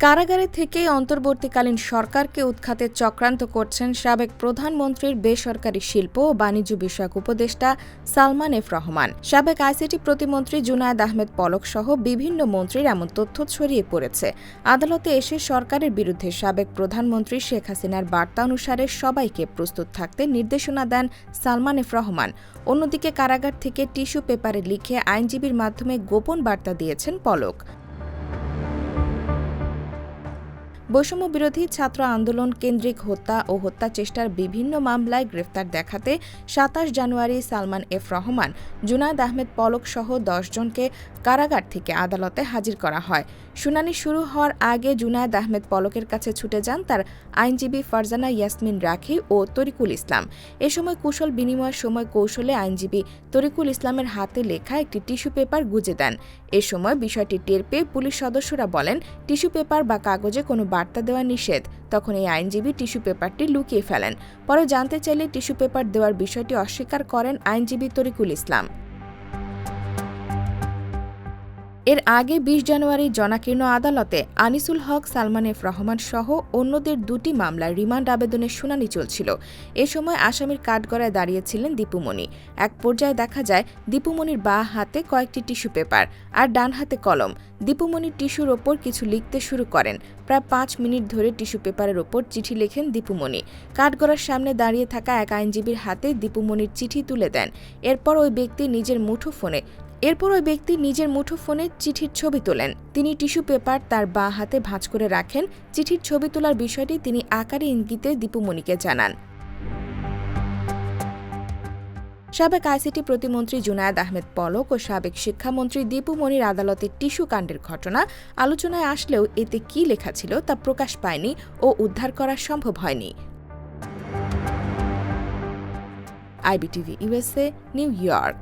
কারাগারে থেকে অন্তর্বর্তীকালীন সরকারকে উৎখাতে চক্রান্ত করছেন সাবেক প্রধানমন্ত্রীর বেসরকারি শিল্প ও বাণিজ্য বিষয়ক উপদেষ্টা সালমান এফ রহমান। সাবেক আইসিটি প্রতিমন্ত্রী জুনায়েদ আহমেদ পলক সহ বিভিন্ন মন্ত্রীর এমন তথ্য ছড়িয়ে পড়েছে। আদালতে এসে সরকারের বিরুদ্ধে সাবেক প্রধানমন্ত্রী শেখ হাসিনার বার্তা অনুসারে সবাইকে প্রস্তুত থাকতে নির্দেশনা দেন সালমান এফ রহমান। অন্যদিকে কারাগার থেকে টিস্যু পেপারে লিখে আইনজীবীর মাধ্যমে গোপন বার্তা দিয়েছেন পলক। বৈষম্য বিরোধী ছাত্র আন্দোলন কেন্দ্রিক হত্যা ও হত্যা চেষ্টার বিভিন্ন মামলায় গ্রেফতার দেখাতে ২৭ জানুয়ারি সালমান এফ রহমান, জুনায়েদ আহমেদ পলক সহ ১০ জনকে কারাগার থেকে আদালতে হাজির করা হয়। শুনানি শুরু হওয়ার আগে জুনায়েদ আহমেদ পলকের কাছে ছুটে যান তার আইনজীবী ফারজানা ইয়াসমিন রাখি ও তরিকুল ইসলাম। এ সময় কুশল বিনিময়ের সময় কৌশলে আইনজীবী তরিকুল ইসলামের হাতে লেখা একটি টিস্যু পেপার গুজে দেন। এ সময় বিষয়টি টের পেয়ে পুলিশ সদস্যরা বলেন, টিস্যু পেপার বা কাগজে কোনো বার্তা দেওয়া নিষেধ। তখন এই আইনজীবী টিস্যু পেপারটি লুকিয়ে ফেলেন। পরে জানতে চাইলে টিস্যু পেপার দেওয়ার বিষয়টি অস্বীকার করেন আইনজীবী তরিকুল ইসলাম। এর আগে ২০ জানুয়ারি জনাকীর্ণ আদালতে আনিসুল হক, সালমান এফ রহমান সহ অন্যদের দুটি মামলার রিমান্ড আবেদনের শুনানি চলছিল। এ সময় আসামির কাঠগড়ায় দাঁড়িয়েছিলেন দীপুমণি। এক পর্যায়ে দেখা যায় দীপুমণির বাঁ হাতে কয়েকটি টিস্যু পেপার আর ডান হাতে কলম। দীপুমণির টিস্যুর ওপর কিছু লিখতে শুরু করেন। প্রায় ৫ মিনিট ধরে টিস্যু পেপারের ওপর চিঠি লেখেন দীপুমণি। কাঠগড়ার সামনে দাঁড়িয়ে থাকা এক আইনজীবীর হাতে দীপুমণির চিঠি তুলে দেন। এরপর ওই ব্যক্তি নিজের মুঠোফোনে চিঠির ছবি তোলেন। তিনি টিস্যু পেপার তার বাঁ হাতে ভাঁজ করে রাখেন। চিঠির ছবি তোলার বিষয়টি তিনি আকারে ইঙ্গিতে দীপুমণিকে জানান। সাবেক আইসিটি প্রতিমন্ত্রী জুনায়েদ আহমেদ পলক ও সাবেক শিক্ষামন্ত্রী দীপুমণির আদালতে টিস্যু কাণ্ডের ঘটনা আলোচনায় আসলেও এতে কী লেখা ছিল তা প্রকাশ পায়নি ও উদ্ধার করা সম্ভব হয়নি। IBTV USA, new York.